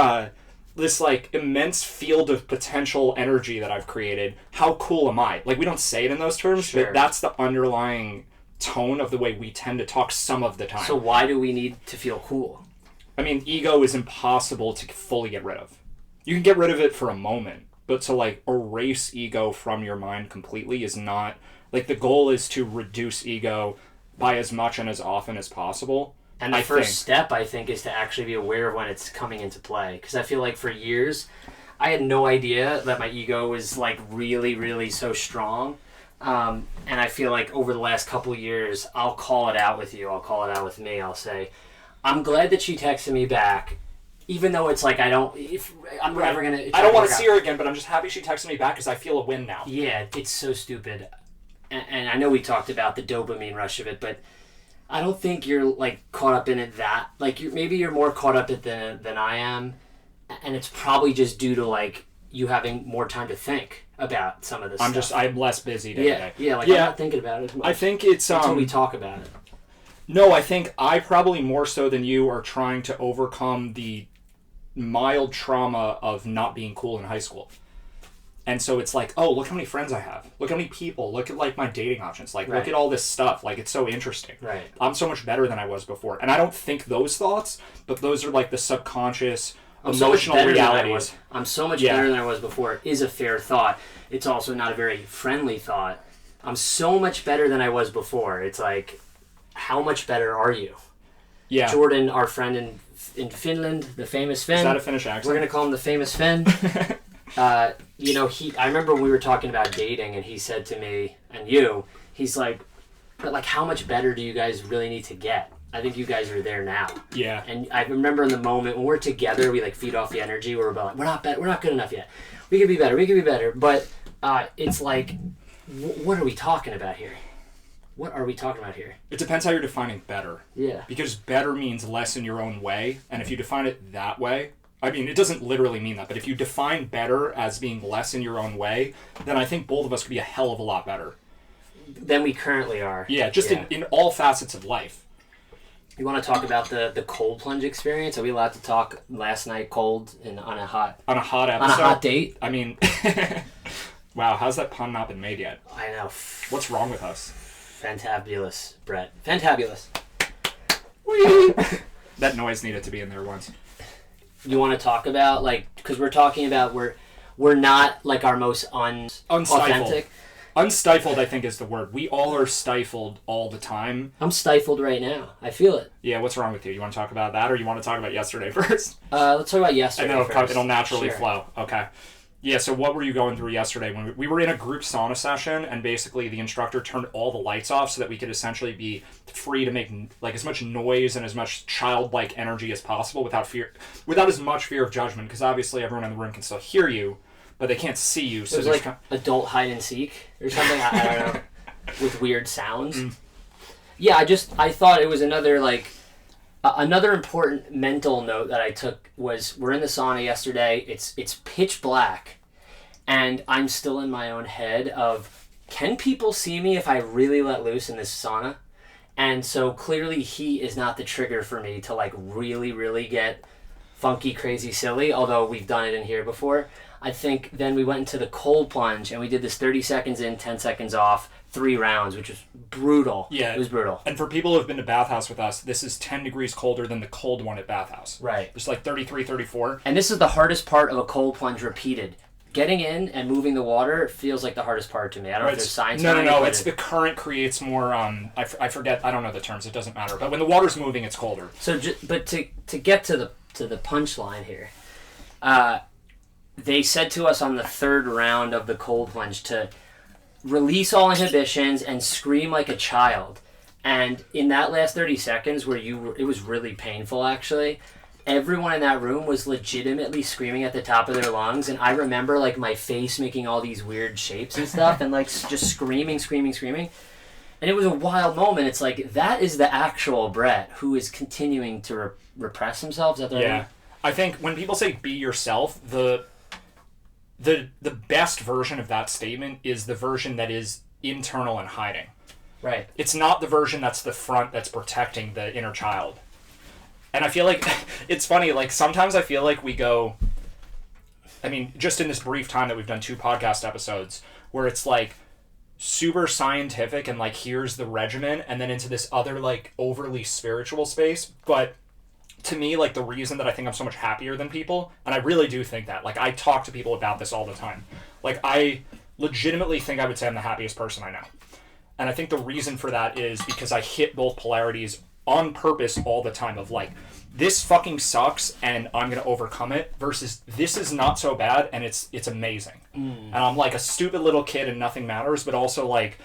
this like immense field of potential energy that I've created. How cool am I? Like, we don't say it in those terms, but that's the underlying tone of the way we tend to talk some of the time. So why do we need to feel cool? I mean, ego is impossible to fully get rid of. You can get rid of it for a moment, but to like erase ego from your mind completely is not. Like, the goal is to reduce ego by as much and as often as possible. And the first step, I think, is to actually be aware of when it's coming into play. Because I feel like for years, I had no idea that my ego was, like, really, really so strong. And I feel like over the last couple years, I'll call it out with you. I'll call it out with me. I'll say, I'm glad that she texted me back. Even though it's like, I don't want to see her again, but I'm just happy she texted me back because I feel a win now. Yeah, it's so stupid. And I know we talked about the dopamine rush of it, but I don't think you're like caught up in it that like maybe you're more caught up in it than I am, and it's probably just due to like you having more time to think about some of this. I'm less busy day to day. Yeah, like I'm not thinking about it as much. I think it's until we talk about it. No, I think I probably more so than you are trying to overcome the mild trauma of not being cool in high school. And so it's like, oh, look how many friends I have. Look how many people. Look at like my dating options. Like, look at all this stuff. Like, it's so interesting. Right. I'm so much better than I was before. And I don't think those thoughts, but those are like the subconscious emotional realities. I'm so much better than I was before is a fair thought. It's also not a very friendly thought. I'm so much better than I was before. It's like, how much better are you? Yeah. Jordan, our friend in Finland, the famous Finn. Is that a Finnish accent? We're going to call him the famous Finn. You know, I remember when we were talking about dating and he said to me, and you, he's like, but like, how much better do you guys really need to get? I think you guys are there now. Yeah. And I remember in the moment when we're together, we like feed off the energy. We're about like, we're not good enough yet. We could be better. But it's like, what are we talking about here? What are we talking about here? It depends how you're defining better. Yeah. Because better means less in your own way. And if you define it that way, I mean, it doesn't literally mean that, but if you define better as being less in your own way, then I think both of us could be a hell of a lot better. Than we currently are. Yeah, just in all facets of life. You want to talk about the cold plunge experience? Are we allowed to talk last night cold and on a hot episode? On a hot date? I mean, wow, how's that pun not been made yet? I know. What's wrong with us? Fantabulous, Brett. Fantabulous. That noise needed to be in there once. You want to talk about, like, because we're talking about we're not like our most authentic. Unstifled, I think, is the word. We all are stifled all the time. I'm stifled right now. I feel it. Yeah, what's wrong with you? You want to talk about that, or you want to talk about yesterday first? Let's talk about yesterday first. It'll naturally flow. Okay. Yeah, so what were you going through yesterday? When we were in a group sauna session, and basically the instructor turned all the lights off so that we could essentially be free to make like as much noise and as much childlike energy as possible without as much fear of judgment, because obviously everyone in the room can still hear you, but they can't see you. So it was like adult hide and seek or something. I don't know, with weird sounds. Yeah, I thought it was another like. Another important mental note that I took was we're in the sauna yesterday. It's pitch black, and I'm still in my own head of, can people see me if I really let loose in this sauna? And so clearly he is not the trigger for me to like really, really get funky, crazy, silly, although we've done it in here before. I think then we went into the cold plunge and we did this 30 seconds in, 10 seconds off, 3 rounds, which was brutal. Yeah. It was brutal. And for people who have been to Bathhouse with us, this is 10 degrees colder than the cold one at Bathhouse. Right. It's like 33, 34. And this is the hardest part of a cold plunge repeated. Getting in and moving the water feels like the hardest part to me. I don't know if there's science behind it. No. It's the current creates more, I forget, I don't know the terms, it doesn't matter. But when the water's moving, it's colder. So, but to get to the punchline here, they said to us on the 3rd round of the cold plunge to release all inhibitions and scream like a child. And in that last 30 seconds where it was really painful actually, everyone in that room was legitimately screaming at the top of their lungs. And I remember like my face making all these weird shapes and stuff and like just screaming. And it was a wild moment. It's like, that is the actual Brett who is continuing to repress himself. Is that the right name? I think when people say be yourself, the best version of that statement is the version that is internal and hiding. Right. It's not the version that's the front that's protecting the inner child. And I feel like, it's funny, like sometimes I feel like we go, I mean, just in this brief time that we've done 2 podcast episodes, where it's like super scientific and like here's the regimen, and then into this other like overly spiritual space. But to me, like, the reason that I think I'm so much happier than people, and I really do think that, like, I talk to people about this all the time. Like, I legitimately think I would say I'm the happiest person I know. And I think the reason for that is because I hit both polarities on purpose all the time of, like, this fucking sucks and I'm going to overcome it versus this is not so bad and it's amazing. And I'm like a stupid little kid and nothing matters, but also, like,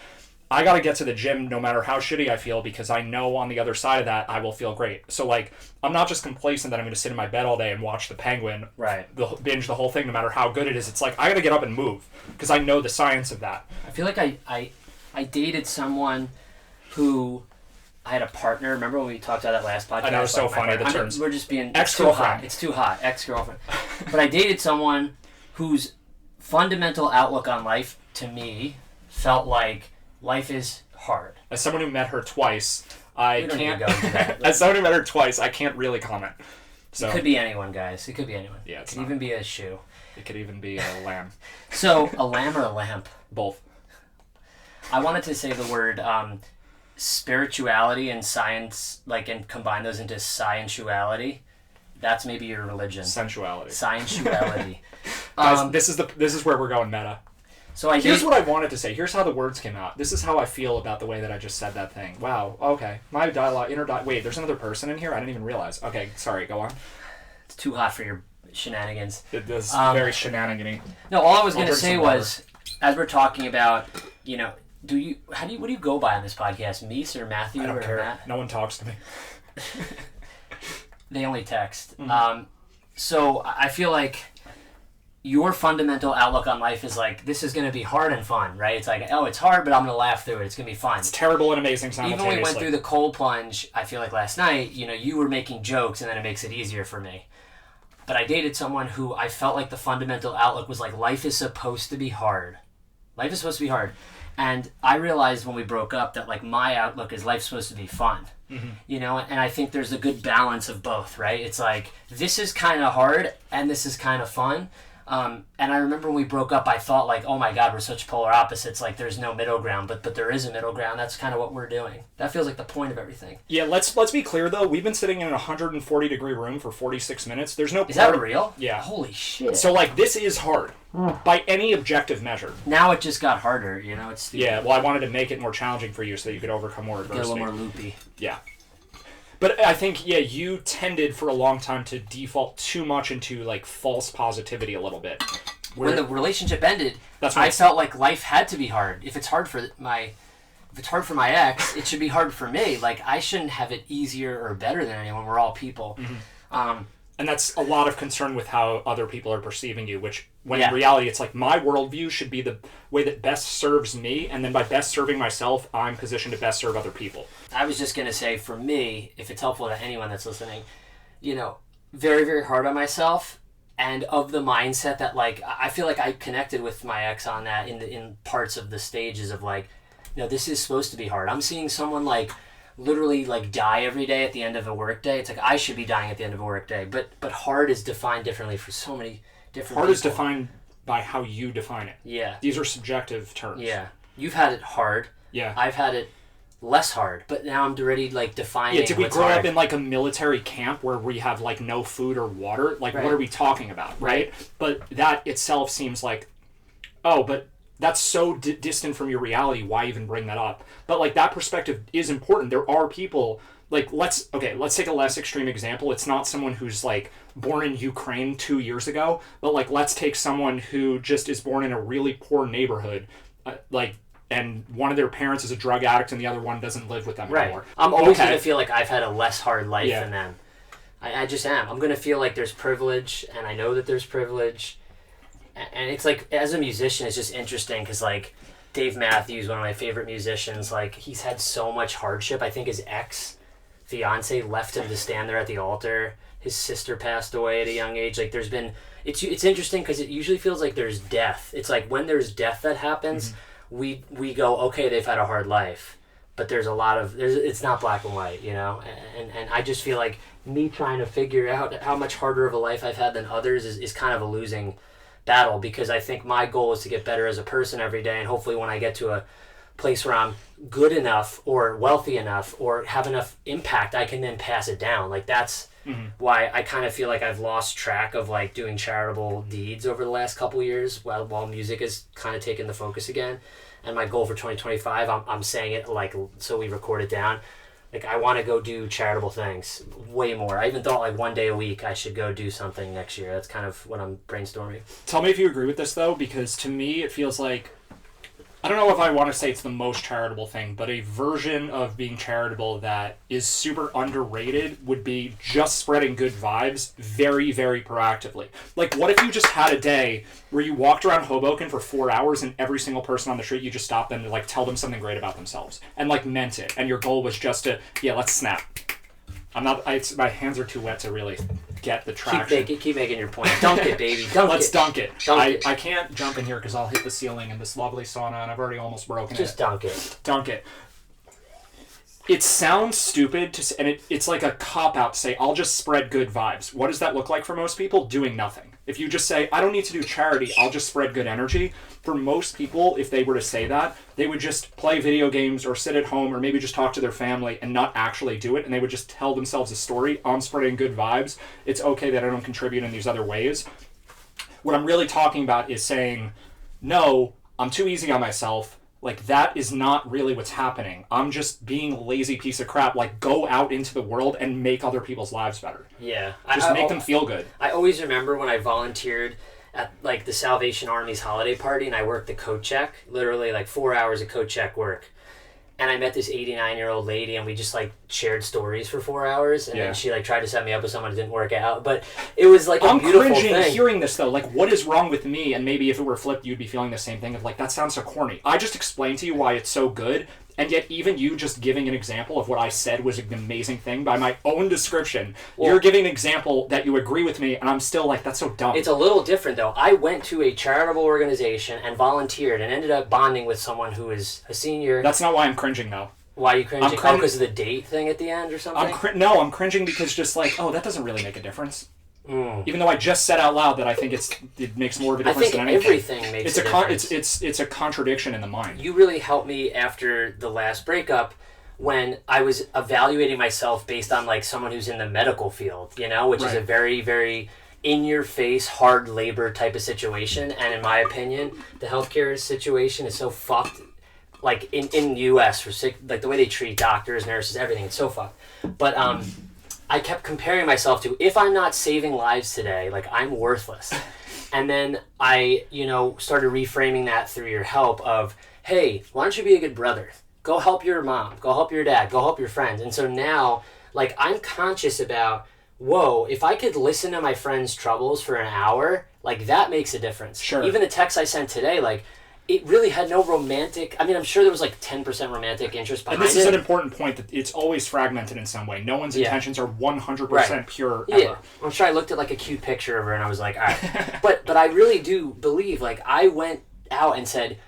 I got to get to the gym no matter how shitty I feel because I know on the other side of that I will feel great. So, like, I'm not just complacent that I'm going to sit in my bed all day and watch The Penguin, binge the whole thing no matter how good it is. It's like, I got to get up and move because I know the science of that. I feel like I dated someone who I had a partner. Remember when we talked about that last podcast? I know, it's so funny, the terms. We're just being... Ex-girlfriend. It's too hot. Ex-girlfriend. But I dated someone whose fundamental outlook on life, to me, felt like life is hard. As someone who met her twice, I We don't need to can't. go into that. As somebody met her twice, I can't really comment. So It could be anyone, guys. It could be anyone. Yeah, it it's could not. even be a shoe. it could even be a lamb. So, a lamb or a lamp? Both. I wanted to say the word spirituality and science, like, and combine those into scientuality. That's maybe your religion. Sensuality. Scientuality. Guys, this is where we're going meta. So I Here's did. what I wanted to say. Here's how the words came out. This is how I feel about the way that I just said that thing. Wow. Okay. My dialogue, Wait, there's another person in here? I didn't even realize. Okay, sorry. Go on. It's too hot for your shenanigans. It is very shenanigan-y. No, all I was I'll going to drink say some was, as we're talking about, what do you go by on this podcast? Meese or Matthew I don't or care. Matt? No one talks to me. They only text. Mm-hmm. So I feel like your fundamental outlook on life is like, this is going to be hard and fun, right? It's like, oh, it's hard, but I'm going to laugh through it. It's going to be fun. It's terrible and amazing Even simultaneously. when we went through the cold plunge, I feel like last night, you were making jokes and then it makes it easier for me. But I dated someone who I felt like the fundamental outlook was like, life is supposed to be hard. Life is supposed to be hard. And I realized when we broke up that like my outlook is life's supposed to be fun. Mm-hmm. And I think there's a good balance of both, right? It's like, this is kind of hard and this is kind of fun. And I remember when we broke up, I thought like, oh my God, we're such polar opposites. Like there's no middle ground, but there is a middle ground. That's kind of what we're doing. That feels like the point of everything. Yeah, let's be clear though. We've been sitting in a 140-degree room for 46 minutes. There's no. Is that real? Yeah. Holy shit. So like, this is hard by any objective measure. Now it just got harder, It's stupid. Yeah. Well, I wanted to make it more challenging for you so that you could overcome more Get a adversity. little more loopy. Yeah. But I think, you tended for a long time to default too much into like false positivity a little bit. When the relationship ended, That's what I felt like life had to be hard. If it's hard for my ex, it should be hard for me. Like I shouldn't have it easier or better than anyone. We're all people. Mm-hmm. And that's a lot of concern with how other people are perceiving you, which when Yeah. in reality it's like my worldview should be the way that best serves me, and then by best serving myself, I'm positioned to best serve other people. I was just gonna say, for me, if it's helpful to anyone that's listening, very, very hard on myself, and of the mindset that like I feel like I connected with my ex on that in parts of the stages of like, this is supposed to be hard. I'm seeing someone like literally like die every day at the end of a work day. It's like I should be dying at the end of a work day, but hard is defined differently for so many different Hard people. is defined by how you define it. Yeah. These are subjective terms. Yeah. You've had it hard. Yeah. I've had it less hard, but now I'm already like defining. Yeah, did we what's grow hard. up in like a military camp where we have like no food or water? Like, Right. what are we talking about, right? But that itself seems like, oh, but that's so distant from your reality. Why even bring that up? But like that perspective is important. There are people like let's take a less extreme example. It's not someone who's like born in Ukraine 2 years ago, but like let's take someone who just is born in a really poor neighborhood, and one of their parents is a drug addict and the other one doesn't live with them Right. anymore. I'm always Okay. going to feel like I've had a less hard life Yeah. than them. I just am. I'm going to feel like there's privilege, and I know that there's privilege. And it's like, as a musician, it's just interesting because, like, Dave Matthews, one of my favorite musicians, like, he's had so much hardship. I think his ex-fiance left him to stand there at the altar. His sister passed away at a young age. Like, there's been... It's interesting because it usually feels like there's death. It's like when there's death that happens... Mm-hmm. We go, okay, they've had a hard life, but there's a lot of it's not black and white, and I just feel like me trying to figure out how much harder of a life I've had than others is kind of a losing battle, because I think my goal is to get better as a person every day, and hopefully when I get to a place where I'm good enough or wealthy enough or have enough impact, I can then pass it down. Like that's why I kind of feel like I've lost track of like doing charitable deeds over the last couple of years while music has kind of taken the focus again. And my goal for 2025, I'm saying it like, so we record it down. Like I want to go do charitable things way more. I even thought like one day a week I should go do something next year. That's kind of what I'm brainstorming. Tell me if you agree with this though, because to me it feels like, I don't know if I want to say it's the most charitable thing, but a version of being charitable that is super underrated would be just spreading good vibes very, very proactively. Like, what if you just had a day where you walked around Hoboken for 4 hours and every single person on the street, you just stopped them to, like, tell them something great about themselves and, like, meant it. And your goal was just to, let's snap. My hands are too wet to really get the traction. Keep making your point. Dunk it, baby. Dunk Let's it. dunk it. Dunk it. I can't jump in here because I'll hit the ceiling in this lovely sauna and I've already almost broken Just it. dunk it. Dunk it. it sounds stupid and it's like a cop-out to say, I'll just spread good vibes. What does that look like for most people? Doing nothing. If you just say, I don't need to do charity, I'll just spread good energy. For most people, if they were to say that, they would just play video games or sit at home or maybe just talk to their family and not actually do it. And they would just tell themselves a story. I'm spreading good vibes. It's okay that I don't contribute in these other ways. What I'm really talking about is saying, no, I'm too easy on myself. Like, that is not really what's happening. I'm just being a lazy piece of crap. Like, go out into the world and make other people's lives better. Yeah. Just make them feel good. I always remember when I volunteered at, like, the Salvation Army's holiday party, and I worked the coat check, literally, like, 4 hours of coat check work. And I met this 89-year-old lady, and we just, like, shared stories for 4 hours. And then she, like, tried to set me up with someone that didn't work out. But it was, like, a beautiful thing. I'm cringing hearing this, though. Like, what is wrong with me? And maybe if it were flipped, you'd be feeling the same thing of, like, that sounds so corny. I just explained to you why it's so good. And yet, even you just giving an example of what I said was an amazing thing by my own description, you're giving an example that you agree with me, and I'm still like, that's so dumb. It's a little different, though. I went to a charitable organization and volunteered and ended up bonding with someone who is a senior. That's not why I'm cringing, though. Why are you cringing? Because of the date thing at the end or something? No, I'm cringing because just like, oh, that doesn't really make a difference. Even though I just said out loud that I think it makes more of a difference than anything. Everything makes a difference. It's a contradiction in the mind. You really helped me after the last breakup when I was evaluating myself based on like someone who's in the medical field, you know, which is a very, very in-your-face, hard labor type of situation. And in my opinion, the healthcare situation is so fucked. Like in the U.S. for sick, like the way they treat doctors, nurses, everything, it's so fucked. But I kept comparing myself to, if I'm not saving lives today, like, I'm worthless. And then I, started reframing that through your help of, hey, why don't you be a good brother? Go help your mom. Go help your dad. Go help your friends. And so now, like, I'm conscious about, whoa, if I could listen to my friend's troubles for an hour, like, that makes a difference. Sure. Even the text I sent today, like, it really had no romantic... I mean, I'm sure there was like 10% romantic interest behind it. And this is an important point, that it's always fragmented in some way. No one's intentions are 100% pure ever. Yeah. I'm sure I looked at like a cute picture of her and I was like, all right. but I really do believe, like, I went out and said,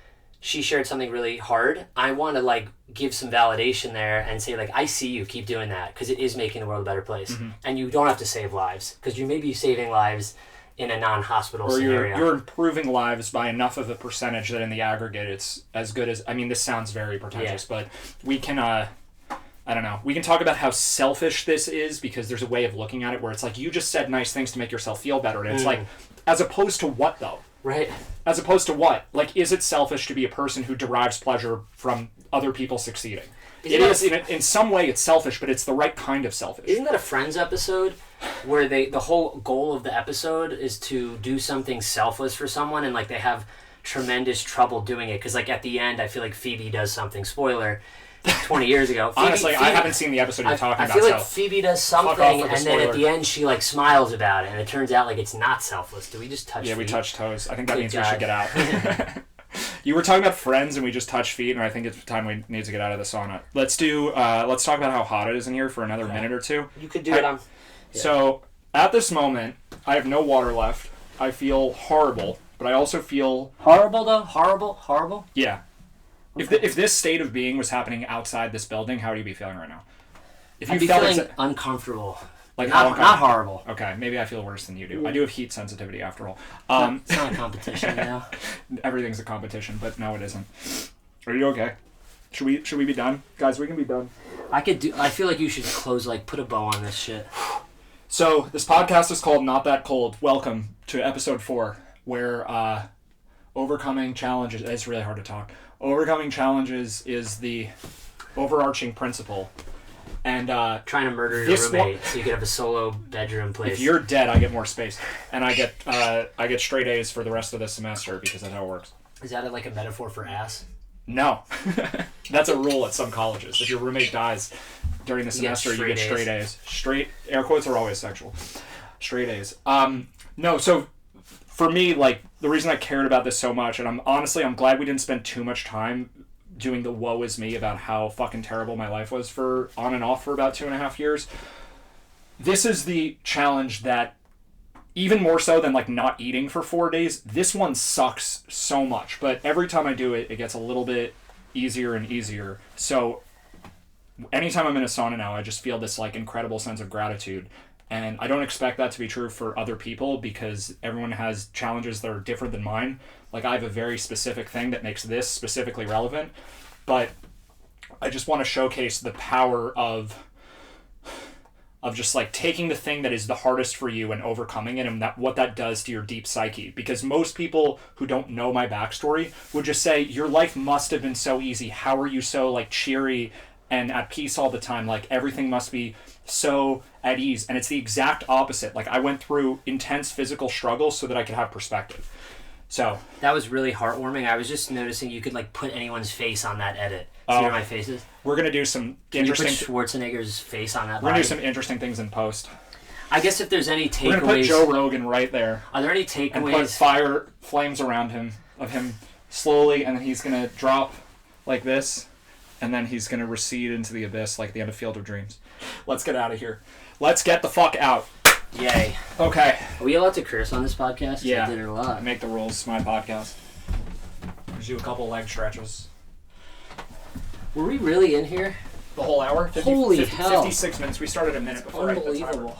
she shared something really hard. I want to like give some validation there and say, like, I see you, keep doing that, because it is making the world a better place. Mm-hmm. And you don't have to save lives, because you may be saving lives in a non-hospital scenario. You're improving lives by enough of a percentage that in the aggregate it's as good as... I mean, this sounds very pretentious, but we can... I don't know. We can talk about how selfish this is, because there's a way of looking at it where it's like, you just said nice things to make yourself feel better. And it's like, as opposed to what, though? Right. As opposed to what? Like, is it selfish to be a person who derives pleasure from other people succeeding? It is. In some way, it's selfish, but it's the right kind of selfish. Isn't that a Friends episode where the whole goal of the episode is to do something selfless for someone, and like they have tremendous trouble doing it? Because like at the end, I feel like Phoebe does something. Spoiler. 20 years ago. Honestly, I haven't seen the episode you're talking about. I feel like Phoebe does something, and then at the end she like smiles about it, and it turns out like it's not selfless. Do we just touch? Yeah, feet? We touched toes. I think that means we should get out. You were talking about Friends, and we just touched feet, and I think it's time we need to get out of the sauna. Let's talk about how hot it is in here for another minute or two. You could do it on. Yeah. So at this moment, I have no water left. I feel horrible, but I also feel horrible though. Horrible. Yeah. Okay. If this state of being was happening outside this building, how would you be feeling right now? I'd be feeling uncomfortable. Like not horrible. Okay, maybe I feel worse than you do. I do have heat sensitivity after all. It's not a competition, you know. Everything's a competition, but no, it isn't. Are you okay? Should we be done, guys? We can be done. I feel like you should put a bow on this shit. So this podcast is called Not That Cold. Welcome to episode 4, where overcoming challenges. It's really hard to talk. Overcoming challenges is the overarching principle. And trying to murder your roommate so you could have a solo bedroom place. If you're dead, I get more space, and I get straight A's for the rest of the semester, because that's how it works. Is that like a metaphor for ass? No, that's a rule at some colleges. If your roommate dies during the semester, you get straight A's. Straight air quotes are always sexual. Straight A's. No, so for me, like, the reason I cared about this so much, and I'm glad we didn't spend too much time doing the woe is me about how fucking terrible my life was for on and off for about 2.5 years. This is the challenge that, even more so than like not eating for 4 days, this one sucks so much. But every time I do it, it gets a little bit easier and easier. So anytime I'm in a sauna now, I just feel this like incredible sense of gratitude. And I don't expect that to be true for other people because everyone has challenges that are different than mine. Like I have a very specific thing that makes this specifically relevant, but I just want to showcase the power of just like taking the thing that is the hardest for you and overcoming it, and that what that does to your deep psyche. Because most people who don't know my backstory would just say, your life must have been so easy. How are you so like cheery and at peace all the time? Like everything must be so at ease. And it's the exact opposite. Like I went through intense physical struggles so that I could have perspective. So that was really heartwarming. I was just noticing you could like put anyone's face on that edit. See where my face is? We're gonna do some Can interesting. you put Schwarzenegger's face on that? We're gonna do some interesting things in post. I guess if there's any takeaways, we're gonna put Joe Rogan right there. Are there any And put takeaways? flames around him of him slowly, and then he's gonna drop like this, and then he's gonna recede into the abyss like the end of Field of Dreams. Let's get out of here. Let's get the fuck out. Yay. Okay. Are we allowed to curse on this podcast? Yeah. I did it a lot. I make the rules. It's my podcast. Just do a couple leg stretches. Were we really in here? The whole hour? Holy hell. 56 minutes. We started a minute before I hit the timer. Unbelievable.